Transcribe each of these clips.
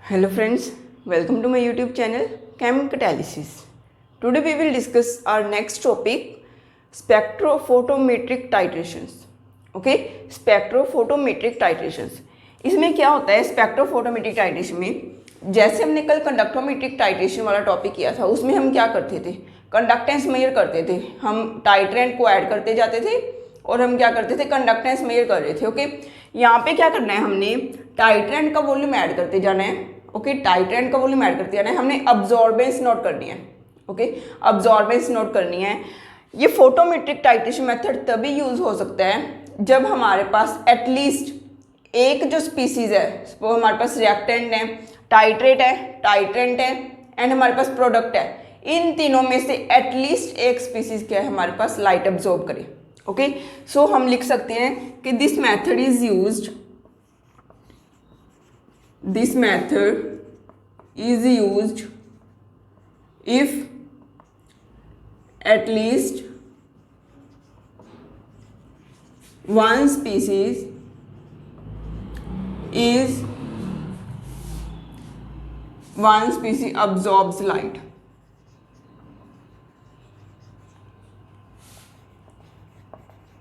Hello friends, welcome to my YouTube channel Chem Catalysis. Today we will discuss our next topic, spectrophotometric titrations. Okay, spectrophotometric titrations. इसमें क्या होता है spectrophotometric titration में, जैसे हमने कल कंडक्टोमेट्रिक टाइट्रेशन वाला टॉपिक किया था, उसमें हम क्या करते थे, कंडक्टेंस मेजर करते थे, हम टाइट्रेंट को ऐड करते जाते थे और हम क्या करते थे, कंडक्टेंस मेजर कर रहे थे. ओके, यहाँ पे क्या करना है, हमने टाइट्रेंट का वॉल्यूम ऐड करते जाना है. ओके, टाइट्रेंट का वॉल्यूम ऐड करते जाना है, हमने अब्जॉर्बेंस नोट करनी है. ओके, अब्जॉर्बेंस नोट करनी है. ये फोटोमेट्रिक टाइट्रेशन मेथड तभी यूज हो सकता है जब हमारे पास एटलीस्ट एक जो स्पीसीज है, वो हमारे पास रिएक्टेंट है, टाइट्रेट है, टाइट्रेंट है एंड हमारे पास प्रोडक्ट है. इन तीनों में से एटलीस्ट एक स्पीसीज क्या है हमारे पास, लाइट अब्जॉर्ब करे. ओके, सो हम लिख सकते हैं कि this method is used, this method is used if at least one species absorbs light.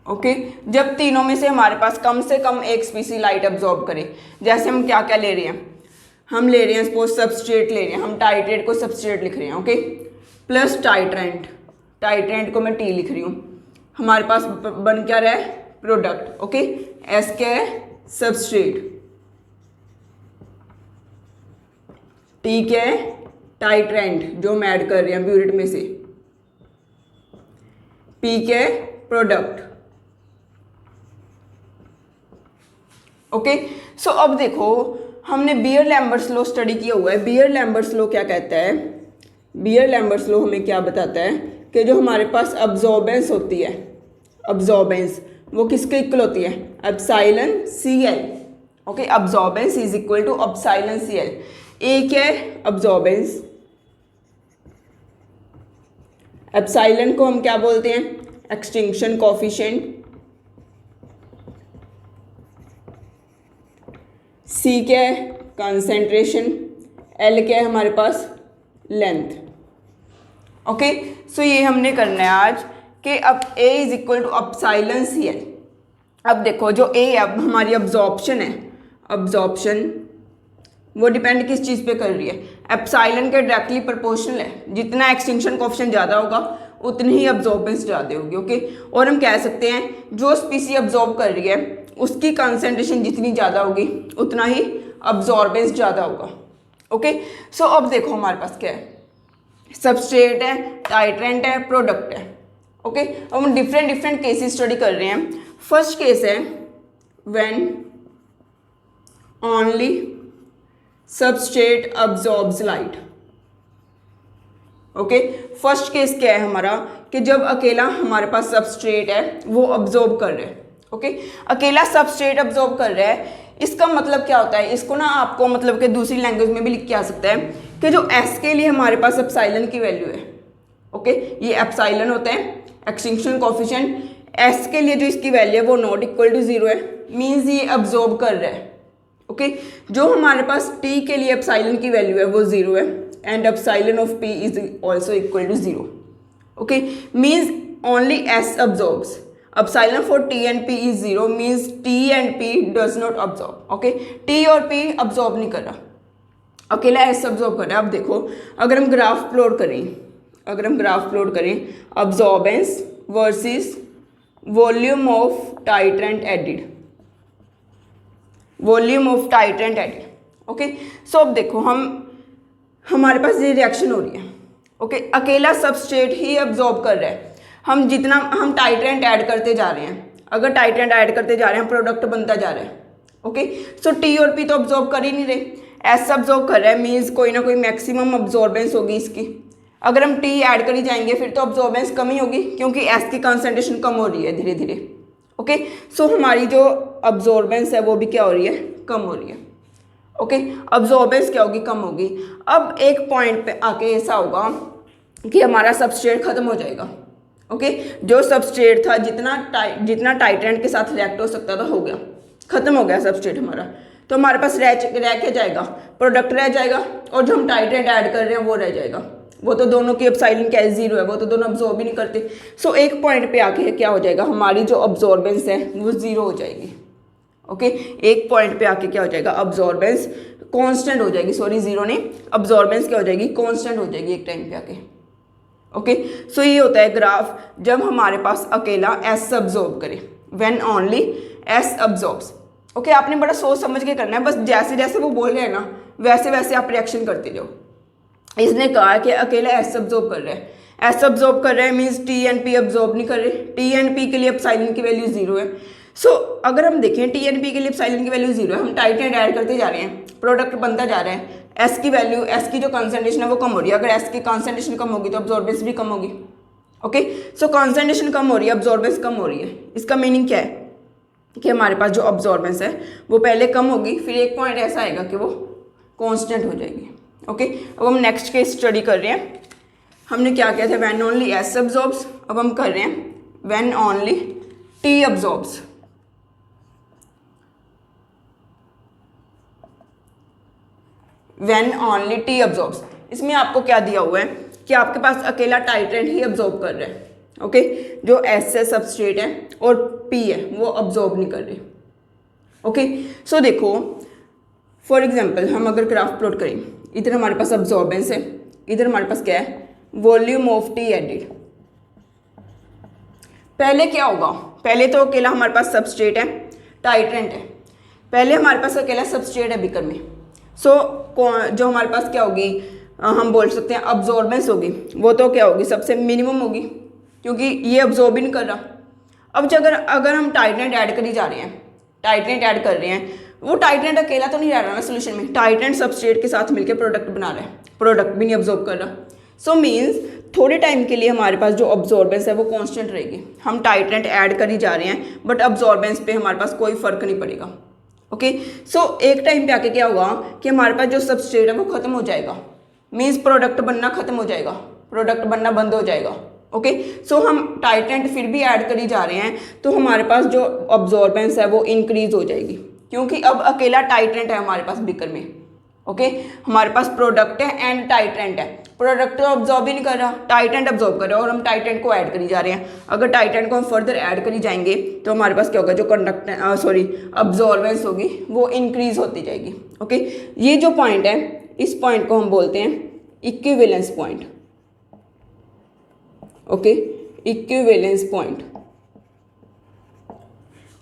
Okay, जब तीनों में से हमारे पास कम से कम एक स्पीसी लाइट अब्जॉर्ब करे. जैसे हम क्या क्या ले रहे हैं, हम ले रहे हैं सपोज सब्सट्रेट ले रहे हैं, हम टाइट्रेट को सब्सट्रेट लिख रहे हैं. ओके, प्लस टाइट्रेंट, टाइट्रेंट को मैं टी लिख रही हूँ, हमारे पास बन क्या रहा है, प्रोडक्ट. ओके, एस क्या है, सब्सट्रेट, टी क्या है, टाइट्रेंट जो हम ऐड कर रहे हैं ब्यूरेट में से, पी क्या है, प्रोडक्ट. ओके, सो अब देखो हमने बियर लैम्बर्ट्स लॉ स्टडी किया हुआ है. बियर लैम्बर्ट्स लॉ क्या कहता है, बियर लैम्बर्ट्स लॉ हमें क्या बताता है कि जो हमारे पास अब्जॉर्बेंस होती है, अब्जॉर्बेंस वो किसके इक्वल होती है, epsilon C L. Okay, absorbance is equal to epsilon C L. A क्या है, अब्जॉर्बेंस, एप्सिलॉन को हम क्या बोलते हैं, एक्सटिंक्शन कोफिशिएंट, सी क्या है, कंसेंट्रेशन, एल क्या है हमारे पास, लेंथ. ओके, सो ये हमने करना है आज कि अब A is equal to epsilon C L. अब देखो जो ए अब हमारी अब्जॉर्प्शन है, अब्जॉर्प्शन वो डिपेंड किस चीज़ पे कर रही है, एप्सिलॉन के डायरेक्टली प्रोपोर्शनल है. जितना एक्सटिंक्शन कोएफिशिएंट ज़्यादा होगा उतनी ही अब्जॉर्बेंस ज़्यादा होगी. ओके, और हम कह सकते हैं जो स्पीसी अब्जॉर्ब कर रही है उसकी कंसंट्रेशन जितनी ज़्यादा होगी उतना ही अब्जॉर्बेंस ज़्यादा होगा. ओके, सो अब देखो हमारे पास क्या है, सबस्ट्रेट है, टाइट्रेंट है, प्रोडक्ट है. ओके, अब हम डिफरेंट केसेस स्टडी कर रहे हैं. फर्स्ट केस है when only substrate absorbs light. Okay, first case क्या है हमारा कि जब अकेला हमारे पास सबस्ट्रेट है वो अब्जॉर्ब कर रहा है. ओके, अकेला सबस्ट्रेट अब्जॉर्ब कर रहा है, इसका मतलब क्या होता है, इसको ना आपको मतलब कि दूसरी लैंग्वेज में भी लिख के आ सकता है कि जो एस के लिए हमारे पास एप्सिलॉन की वैल्यू है. ओके, ये एप्सिलॉन होता है एक्सटिंक्शन कोएफिशिएंट. एस के लिए जो इसकी वैल्यू है वो नॉट इक्वल टू जीरो है, मीन्स ये अब्जॉर्ब कर रहा है. ओके, जो हमारे पास टी के लिए एप्सिलॉन की वैल्यू है वो जीरो है and epsilon of P is also equal to zero. Okay, means only S absorbs. Epsilon for T and P is zero means T and P does not absorb. Okay, T और P absorb नहीं कर रहा, अकेला S absorb कर रहा है. अब देखो अगर हम ग्राफ प्लॉट करें, absorbance versus volume of titrant added, okay, so अब देखो हमारे पास ये रिएक्शन हो रही है. ओके, अकेला सबस्ट्रेट ही अब्जॉर्ब कर रहा है. हम टाइट्रेंट ऐड करते जा रहे हैं, अगर टाइट्रेंट ऐड करते जा रहे हैं प्रोडक्ट बनता जा रहा है. ओके, सो टी और पी तो अब्जॉर्ब कर ही नहीं रहे, एस अब्जॉर्ब कर रहा है, मीन्स कोई ना कोई मैक्सिमम अब्जॉर्बेंस होगी इसकी. अगर हम टी ऐड कर ही जाएंगे फिर तो अब्जॉर्बेंस कम ही होगी क्योंकि एस की कंसंट्रेशन कम हो रही है धीरे धीरे. ओके, सो हमारी जो अब्जॉर्बेंस है वो भी क्या हो रही है, कम हो रही है. ओके, अब्जॉर्बेंस क्या होगी, कम होगी. अब एक पॉइंट पे आके ऐसा होगा कि हमारा सबस्ट्रेट खत्म हो जाएगा. ओके, जो सबस्ट्रेट था जितना टाइट्रेंट के साथ रिएक्ट हो सकता था हो गया, खत्म हो गया सबस्ट्रेट हमारा. तो हमारे पास रह क्या जाएगा, प्रोडक्ट रह जाएगा, और जो हम टाइट्रेंट ऐड कर रहे हैं वो रह जाएगा। वो तो दोनों की एप्सिलॉन क्या है, 0 है, वो तो दोनों अब्जॉर्ब ही नहीं करते। सो एक पॉइंट पे आके क्या हो जाएगा, हमारी जो अब्जॉर्बेंस है वो 0 हो जाएगी। ओके, एक पॉइंट पे आके क्या हो जाएगा, अब्जॉर्बेंस कांस्टेंट हो जाएगी, सॉरी 0 नहीं, अब्जॉर्बेंस क्या हो जाएगी, कांस्टेंट हो जाएगी एक टाइम पे आके। ओके, सो ये होता है ग्राफ जब हमारे पास अकेला S अब्जॉर्ब करे, when only S absorbs. Okay, आपने बड़ा सोच समझ के करना है, बस जैसे जैसे वो बोल रहे हैं ना वैसे वैसे आप रिएक्शन करते जाओ। इसने कहा कि अकेला S अब्जॉर्ब कर रहा है, S अब्जॉर्ब कर रहा है means T and P absorb नहीं कर रहे, T एंड P के लिए एप्सिलॉन की वैल्यू 0 है। सो अगर हम देखें T एंड P के लिए एप्सिलॉन की वैल्यू 0 है, हम टाइट्रेंट ऐड करते जा रहे हैं, प्रोडक्ट बनता जा रहा है, S की वैल्यू, S की जो कॉन्सेंट्रेशन है वो कम हो रही है। अगर S की कॉन्सेंट्रेशन कम होगी तो अब्जॉर्बेंस भी कम होगी। ओके, सो कॉन्सेंट्रेशन कम हो रही है, अब्जॉर्बेंस कम हो रही है, इसका मीनिंग क्या है कि हमारे पास जो अब्जॉर्बेंस है वो पहले कम होगी, फिर एक पॉइंट ऐसा आएगा कि वो कांस्टेंट हो जाएगी। ओके, अब हम नेक्स्ट केस स्टडी कर रहे हैं। हमने क्या किया था, व्हेन ओनली S अब्जॉर्ब्स, अब हम कर रहे हैं when only T absorbs. When only T absorbs, इसमें आपको क्या दिया हुआ है कि आपके पास अकेला टाइट्रेंट ही अब्जॉर्ब कर रहा है। ओके, जो S है सबस्ट्रेट है और P है वो अब्जॉर्ब नहीं कर रहे। ओके, सो देखो फॉर एग्जांपल हम अगर ग्राफ प्लॉट करें, इधर हमारे पास अब्जॉर्बेंस है, इधर हमारे पास क्या है, वॉल्यूम ऑफ T एडेड। पहले क्या होगा, पहले तो अकेला हमारे पास सबस्ट्रेट है, टाइट्रेंट है, पहले हमारे पास अकेला सबस्ट्रेट है बीकर में। सो जो हमारे पास क्या होगी, हम बोल सकते हैं अब्जॉर्बेंस होगी, वो तो क्या होगी, सबसे मिनिमम होगी, क्योंकि ये अब्जॉर्ब ही नहीं कर रहा। अब अगर हम टाइट्रेंट ऐड करी जा रहे हैं, टाइट्रेंट ऐड कर रहे हैं, वो टाइट्रेंट अकेला तो नहीं रह रहा ना सोल्यूशन में, टाइट्रेंट सबस्ट्रेट के साथ मिलकर प्रोडक्ट बना रहा है, प्रोडक्ट भी नहीं अब्जॉर्ब कर रहा। सो मीन्स थोड़े टाइम के लिए हमारे पास जो अब्जॉर्बेंस है वो कांस्टेंट रहेगी। हम टाइट्रेंट ऐड करी जा रहे हैं बट अब्जॉर्बेंस पे हमारे पास कोई फर्क नहीं पड़ेगा। ओके, सो एक टाइम पे आके क्या होगा कि हमारे पास जो सबस्ट्रेट है वो खत्म हो जाएगा, मीन्स प्रोडक्ट बनना खत्म हो जाएगा, प्रोडक्ट बनना बंद हो जाएगा। ओके, सो हम टाइट्रेंट फिर भी ऐड करी जा रहे हैं तो हमारे पास जो अब्जॉर्बेंस है वो इंक्रीज हो जाएगी, क्योंकि अब अकेला टाइट्रेंट है हमारे पास बीकर में। ओके, हमारे पास प्रोडक्ट है एंड टाइट्रेंट है, प्रोडक्ट तो अब्जॉर्ब ही नहीं कर रहा, टाइट्रेंट अब्जॉर्ब कर रहा है और हम टाइट्रेंट को ऐड करी जा रहे हैं। अगर टाइट्रेंट को हम फर्दर ऐड करी जाएंगे तो हमारे पास क्या होगा, जो अब्जॉर्बेंस होगी वो इंक्रीज होती जाएगी। ओके, ये जो पॉइंट है इस पॉइंट को हम बोलते हैं equivalence point. Okay, equivalence point,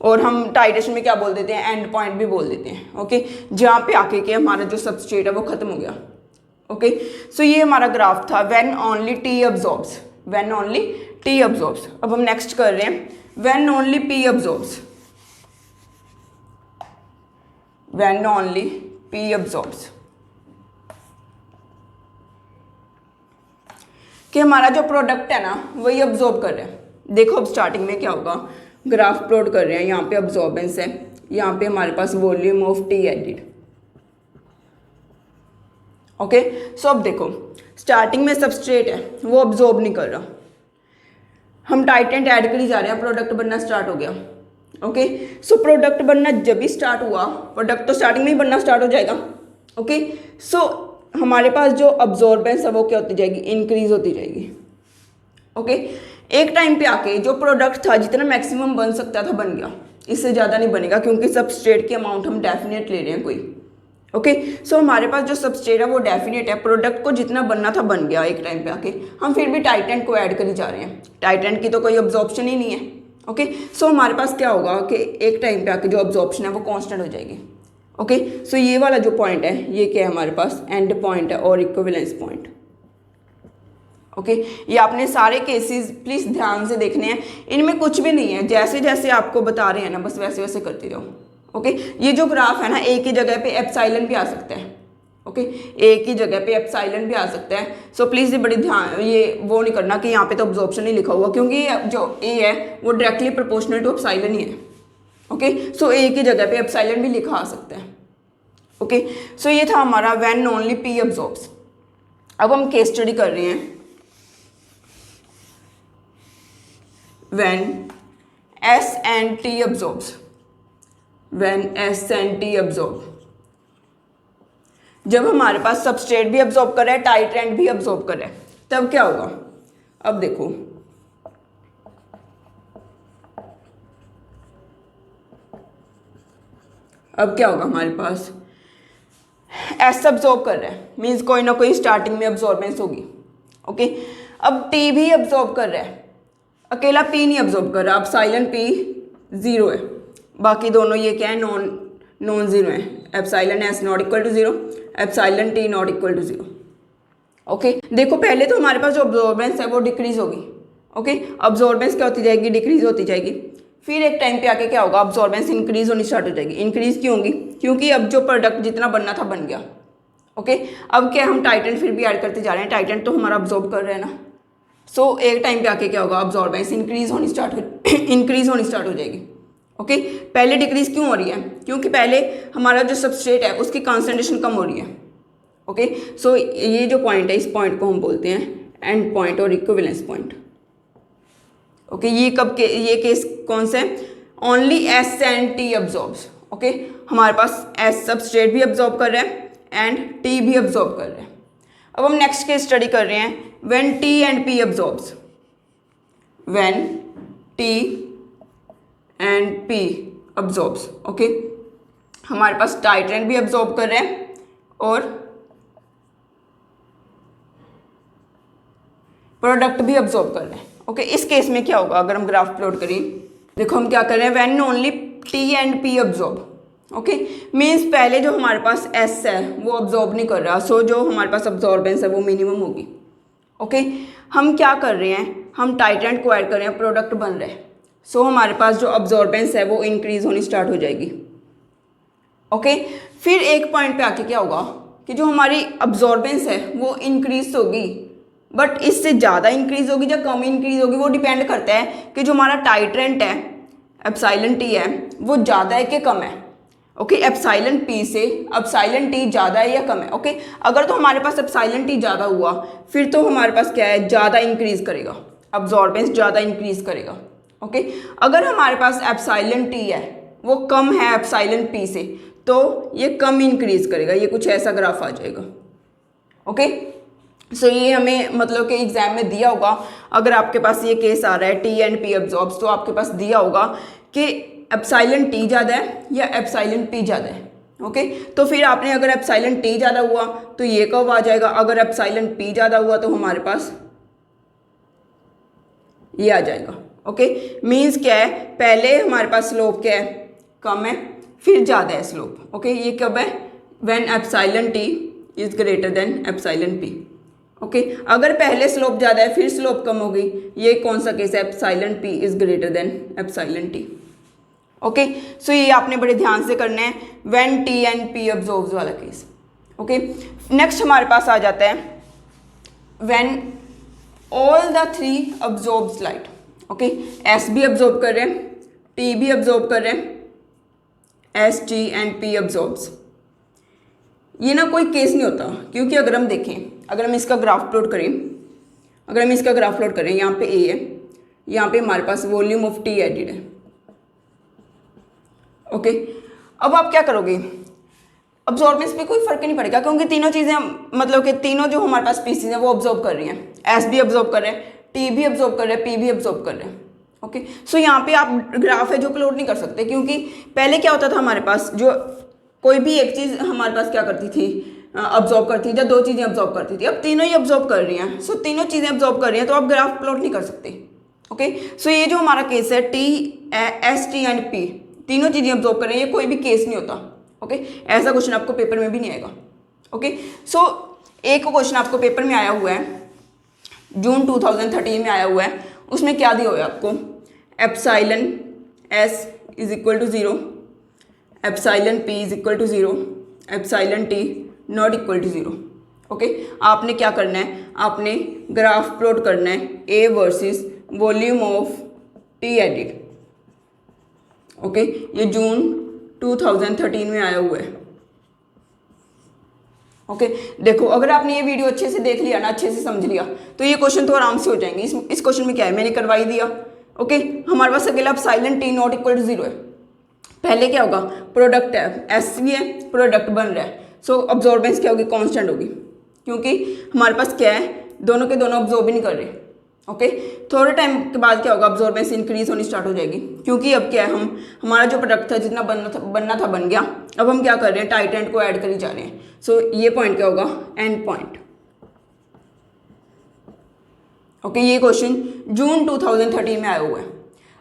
और हम टाइट्रेशन में क्या बोल देते हैं, एंड पॉइंट भी बोल देते हैं। ओके, जहाँ पे आके के हमारा जो सबस्ट्रेट है वो खत्म हो गया। ओके, सो ये हमारा ग्राफ था when only T absorbs, when only T absorbs. अब हम नेक्स्ट कर रहे हैं when only P absorbs, when only P absorbs, कि हमारा जो प्रोडक्ट है ना वही अब्जॉर्ब कर रहा है। देखो अब स्टार्टिंग में क्या होगा, ग्राफ प्लॉट कर रहे हैं, यहाँ पे अब्जॉर्बेंस है, यहाँ पे हमारे पास volume of T added. Okay, so अब देखो स्टार्टिंग में सबस्ट्रेट है वो अब्जॉर्ब नहीं कर रहा, हम टाइट्रेंट ऐड करी जा रहे हैं, प्रोडक्ट बनना स्टार्ट हो गया। ओके, सो प्रोडक्ट बनना जब भी स्टार्ट हुआ, प्रोडक्ट तो स्टार्टिंग में ही बनना स्टार्ट हो जाएगा। ओके, सो हमारे पास जो अब्जॉर्बेंस है वो क्या होती जाएगी, इंक्रीज होती जाएगी। ओके, एक टाइम पे आके जो प्रोडक्ट था जितना मैक्सिमम बन सकता था बन गया, इससे ज़्यादा नहीं बनेगा, क्योंकि सबस्ट्रेट की अमाउंट हम डेफिनेट ले रहे हैं कोई। ओके, सो हमारे पास जो सबस्ट्रेट है वो डेफिनेट है, प्रोडक्ट को जितना बनना था बन गया एक टाइम पे आके, हम फिर भी टाइट्रेंट को ऐड करी जा रहे हैं, टाइट्रेंट की तो कोई अब्जॉर्प्शन ही नहीं है। ओके, सो हमारे पास क्या होगा कि एक टाइम पे आके जो अब्जॉर्प्शन है वो कांस्टेंट हो जाएगी। ओके, सो ये वाला जो पॉइंट है ये क्या है, हमारे पास एंड पॉइंट है और इक्विवेलेंस पॉइंट। ओके, ये आपने सारे केसेस प्लीज़ ध्यान से देखने हैं, इनमें कुछ भी नहीं है, जैसे जैसे आपको बता रहे हैं ना बस वैसे वैसे करते जाओ। ओके, ये जो ग्राफ है ना एक ही जगह पे एप्सिलॉन भी आ सकता है। ओके, एक ही जगह पे एप्सिलॉन भी आ सकता है। सो प्लीज़ ये बड़ी ध्यान, ये वो नहीं करना कि यहाँ पे तो अब्जॉर्प्शन नहीं लिखा हुआ, क्योंकि जो ए है वो डायरेक्टली प्रोपोर्शनल टू एप्सिलॉन ही है। ओके, सो एक ही जगह पे एप्सिलॉन भी लिखा आ सकता है। ओके, सो ये था हमारा व्हेन ओनली P अब्जॉर्ब्स। अब हम केस स्टडी कर रहे हैं when S and T absorbs, when S and T absorb। जब हमारे पास सबस्ट्रेट भी अब्जॉर्ब कर रहा है, टाइट्रेंट भी अब्जॉर्ब कर रहा है, तब क्या होगा? अब देखो, अब क्या होगा हमारे पास? एस अब्जॉर्ब कर रहा है, मीन्स कोई ना कोई स्टार्टिंग में अब्जॉर्बेंस होगी। ओके, अब टी भी अब्जॉर्ब कर रहा है, अकेला पी नहीं अब्जॉर्ब कर रहा। अब साइलन पी 0 है, बाकी दोनों ये क्या है? नॉन जीरो है। Epsilon S not equal to 0, epsilon T not equal to 0। Okay, देखो पहले तो हमारे पास जो अब्जॉर्बेंस है वो डिक्रीज होगी। ओके, अब्जॉर्बेंस क्या होती जाएगी? डिक्रीज होती जाएगी। फिर एक टाइम पे आके क्या होगा? अब्जॉर्बेंस इंक्रीज होनी स्टार्ट हो जाएगी। इंक्रीज क्यों होगी? क्योंकि अब जो प्रोडक्ट जितना बनना था बन गया। ओके, अब क्या हम टाइटेंट फिर भी ऐड करते जा रहे हैं, टाइटेंट तो हमारा अब्जॉर्ब कर रहे हैं ना। सो एक टाइम पे आके क्या होगा? अब्जॉर्बेंस इंक्रीज होनी स्टार्ट हो जाएगी। ओके, पहले डिक्रीज क्यों हो रही है? क्योंकि पहले हमारा जो सबस्ट्रेट है उसकी कॉन्सेंट्रेशन कम हो रही है। ओके, सो ये जो पॉइंट है, इस पॉइंट को हम बोलते हैं एंड पॉइंट और इक्विवेलेंस पॉइंट। ओके, ये केस कौन सा है? Only S and T absorbs. Okay, हमारे पास एस सबस्ट्रेट भी अब्जॉर्ब कर रहा है एंड टी भी अब्जॉर्ब कर रहा है। अब हम नेक्स्ट केस स्टडी कर रहे हैं, when T and P absorbs. When T and P absorbs. Okay, हमारे पास टाइट्रेंट भी अब्जॉर्ब कर रहे हैं और प्रोडक्ट भी अब्जॉर्ब कर रहे हैं। ओके, इस केस में क्या होगा? अगर हम ग्राफ प्लॉट करें, देखो हम क्या कर रहे हैं? When only T and P absorb. Okay, means पहले जो हमारे पास एस है वो अब्जॉर्ब नहीं कर रहा, सो जो हमारे पास अब्जॉर्बेंस है वो मिनिमम होगी। ओके, हम क्या कर रहे हैं? हम टाइट्रेंट को ऐड कर रहे हैं, प्रोडक्ट बन रहे हैं, सो हमारे पास जो अब्जॉर्बेंस है वो इंक्रीज होनी स्टार्ट हो जाएगी। ओके, फिर एक पॉइंट पे आके क्या होगा कि जो हमारी अब्जॉर्बेंस है वो इंक्रीज होगी, बट इससे ज़्यादा इंक्रीज होगी या कम इंक्रीज होगी वो डिपेंड करता है कि जो हमारा टाइट्रेंट है, एप्सिलॉन टी है, वो ज़्यादा है कि कम है। ओके, एप्सिलॉन पी से एप्सिलॉन टी ज़्यादा है या कम है। ओके, अगर तो हमारे पास एप्सिलॉन टी ज़्यादा हुआ फिर तो हमारे पास क्या है? ज़्यादा इंक्रीज करेगा, अब्जॉर्बेंस ज़्यादा इंक्रीज करेगा। ओके, अगर हमारे पास एप्सिलॉन टी है वो कम है एप्सिलॉन पी से तो ये कम इंक्रीज करेगा, ये कुछ ऐसा ग्राफ आ जाएगा। ओके, सो ये हमें मतलब कि एग्जाम में दिया होगा, अगर आपके पास ये केस आ रहा है टी एंड पी अब्जॉर्ब्स, तो आपके पास दिया होगा कि एप्सिलॉन टी ज़्यादा है या एप्सिलॉन पी ज़्यादा है। ओके, तो फिर आपने अगर एप्सिलॉन टी ज़्यादा हुआ तो ये कब आ जाएगा? अगर एप्सिलॉन पी ज़्यादा हुआ तो हमारे पास ये आ जाएगा। ओके, मीन्स क्या है? पहले हमारे पास स्लोप क्या है? कम है, फिर ज़्यादा है स्लोप। ओके, ये कब है? When epsilon T is greater than epsilon P. Okay, अगर पहले स्लोप ज़्यादा है फिर स्लोप कम होगी, ये कौन सा केस है? Epsilon P is greater than epsilon T. Okay, so ये आपने बड़े ध्यान से करना है, when T and P absorbs वाला केस। ओके, नेक्स्ट हमारे पास आ जाता है when all the three absorbs light. Okay, S भी अब्जॉर्ब कर रहे हैं, टी भी अब्जॉर्ब कर रहे हैं, S T and P absorbs. ये ना कोई केस नहीं होता, क्योंकि अगर हम देखें, अगर हम इसका ग्राफ प्लॉट करें, यहाँ पे ए है, यहाँ पे हमारे पास वॉल्यूम ऑफ टी एडिड है। ओके, अब आप क्या करोगे? अब्जॉर्बेंस पे कोई फर्क नहीं पड़ेगा, क्योंकि तीनों चीज़ें मतलब कि तीनों जो हमारे पास स्पीसीज हैं वो अब्जॉर्ब कर रही हैं। एस भी अब्जॉर्ब कर रहे हैं, टी भी अब्जॉर्ब कर रहे हैं, पी भी अब्जॉर्ब कर रहे हैं। ओके, सो यहाँ पे आप ग्राफ है जो प्लॉट नहीं कर सकते, क्योंकि पहले क्या होता था हमारे पास, जो कोई भी एक चीज़ हमारे पास क्या करती थी? अब्जॉर्ब करती थी, या दो चीज़ें अब्जॉर्ब करती थी। अब तीनों ही अब्जॉर्ब कर रही हैं, सो तीनों चीज़ें अब्जॉर्ब कर रही हैं, तो आप ग्राफ प्लॉट नहीं कर सकते। ओके, सो ये जो हमारा केस है T, S T and P, तीनों चीज़ें अब्जॉर्ब कर रही हैं, ये कोई भी केस नहीं होता। ओके, ऐसा क्वेश्चन आपको पेपर में भी नहीं आएगा। ओके, सो एक क्वेश्चन आपको पेपर में आया हुआ है, जून 2013 में आया हुआ है, उसमें क्या दिया हुआ है आपको? Epsilon S is equal to 0, epsilon P is equal to 0, epsilon T not equal to 0। Okay, आपने क्या करना है? आपने ग्राफ प्लॉट करना है A versus volume of T added. Okay, ये जून 2013 में आया हुआ है। ओके, देखो अगर आपने ये वीडियो अच्छे से देख लिया ना, अच्छे से समझ लिया, तो ये क्वेश्चन तो आराम से हो जाएंगे। इस क्वेश्चन में क्या है? मैंने करवा ही दिया। ओके, हमारे पास अकेला epsilon T not equal to 0 है। पहले क्या होगा? प्रोडक्ट है, एस भी है, प्रोडक्ट बन रहा है, सो अब्जॉर्बेंस क्या होगी, कांस्टेंट होगी, क्योंकि हमारे पास क्या है, दोनों के दोनों अब्जॉर्ब ही नहीं कर रहे। ओके, थोड़े टाइम के बाद क्या होगा, अब्जॉर्बेंस इंक्रीज होनी स्टार्ट हो जाएगी, क्योंकि अब क्या है, हमारा जो प्रोडक्ट था जितना बनना था बन गया। अब हम क्या कर रहे हैं, टाइटेंट को ऐड करी जा रहे हैं। सो ये पॉइंट क्या होगा, एंड पॉइंट। ओके, ये क्वेश्चन जून 2013 में आया हुआ है।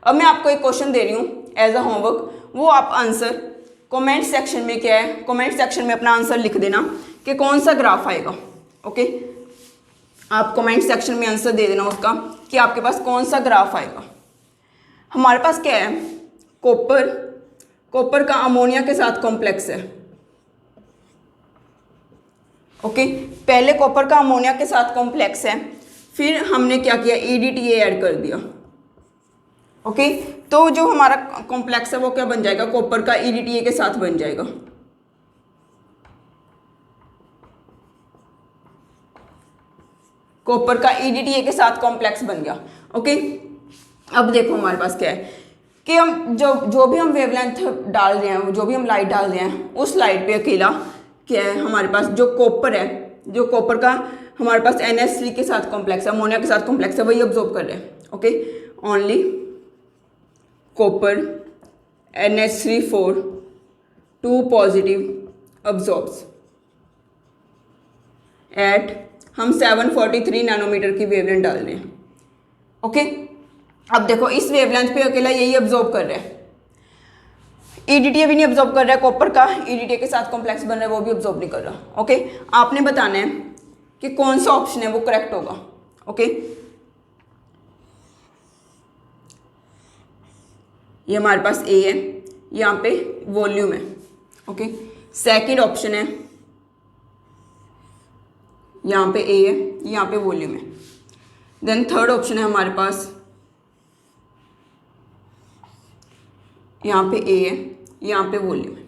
अब मैं आपको एक क्वेश्चन दे रही हूँ एज अ होमवर्क, वो आप आंसर कमेंट सेक्शन में क्या है, कमेंट सेक्शन में अपना आंसर लिख देना कि कौन सा ग्राफ आएगा। ओके, आप कमेंट सेक्शन में आंसर दे देना उसका कि आपके पास कौन सा ग्राफ आएगा। हमारे पास क्या है, कॉपर का अमोनिया के साथ कॉम्प्लेक्स है। ओके, पहले कॉपर का अमोनिया के साथ कॉम्प्लेक्स है, फिर हमने क्या किया, EDTA ऐड कर दिया। ओके, तो जो हमारा कॉम्प्लेक्स है वो क्या बन जाएगा, कॉपर का EDTA के साथ बन जाएगा। कॉपर का EDTA के साथ कॉम्प्लेक्स बन गया। ओके, अब देखो हमारे पास क्या है कि हम जो भी हम वेवलेंथ डाल रहे हैं, जो भी हम लाइट डाल रहे हैं, उस लाइट पे अकेला क्या है, हमारे पास जो कॉपर है, जो कॉपर का हमारे पास NH3 के साथ कॉम्प्लेक्स है, अमोनिया के साथ कॉम्प्लेक्स है, वही ऑब्जॉर्ब कर रहे हैं। Okay, only copper NH3 2 positive absorbs at, हम 743 नैनोमीटर की वेवलेंथ डाल रहे हैं। ओके, अब देखो इस वेवलेंथ पे अकेला यही अब्जॉर्ब कर रहा है, EDTA भी नहीं अब्जॉर्ब कर रहा है, कॉपर का EDTA के साथ कॉम्प्लेक्स बन रहा है, वो भी अब्जॉर्ब नहीं कर रहा। ओके, आपने बताना है कि कौन सा ऑप्शन है वो करेक्ट होगा। ओके, ये हमारे पास A है, यहाँ पे वॉल्यूम है। ओके, सेकंड ऑप्शन है, यहाँ पे A है, यहाँ पे वॉल्यूम है। देन थर्ड ऑप्शन है हमारे पास, यहाँ पे A है, यहाँ पे वॉल्यूम है।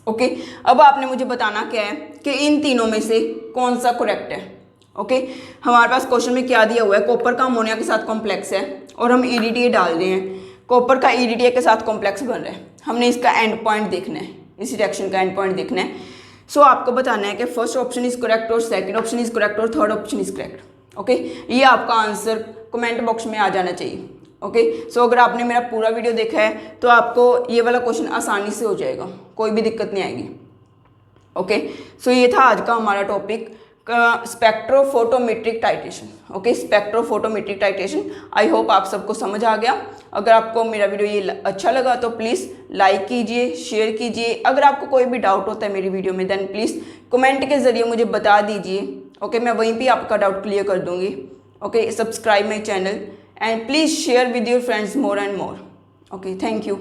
ओके, अब आपने मुझे बताना क्या है कि इन तीनों में से कौन सा करेक्ट है। ओके, हमारे पास क्वेश्चन में क्या दिया हुआ है, कॉपर का अमोनिया के साथ कॉम्प्लेक्स है और हम EDTA डाल रहे हैं, कॉपर का EDTA के साथ कॉम्प्लेक्स बन रहा है, हमने इसका एंड पॉइंट देखना है, इस रिएक्शन का एंड पॉइंट देखना है। सो आपको बताना है कि फर्स्ट ऑप्शन इज करेक्ट और सेकंड ऑप्शन इज करेक्ट और third option is correct. Okay, ये आपका आंसर कमेंट बॉक्स में आ जाना चाहिए। ओके, सो अगर आपने मेरा पूरा वीडियो देखा है तो आपको ये वाला क्वेश्चन आसानी से हो जाएगा, कोई भी दिक्कत नहीं आएगी। ओके, सो ये था आज का हमारा topic, spectrophotometric titration. Okay, spectrophotometric titration. I hope आप सबको समझ आ गया। अगर आपको मेरा वीडियो ये अच्छा लगा तो प्लीज़ लाइक कीजिए, शेयर कीजिए। अगर आपको कोई भी डाउट होता है मेरी वीडियो में देन प्लीज़ कमेंट के ज़रिए मुझे बता दीजिए। ओके, मैं वहीं पे आपका डाउट क्लियर कर दूँगी। Okay, subscribe my channel and please share with your friends more and more. Okay, thank you.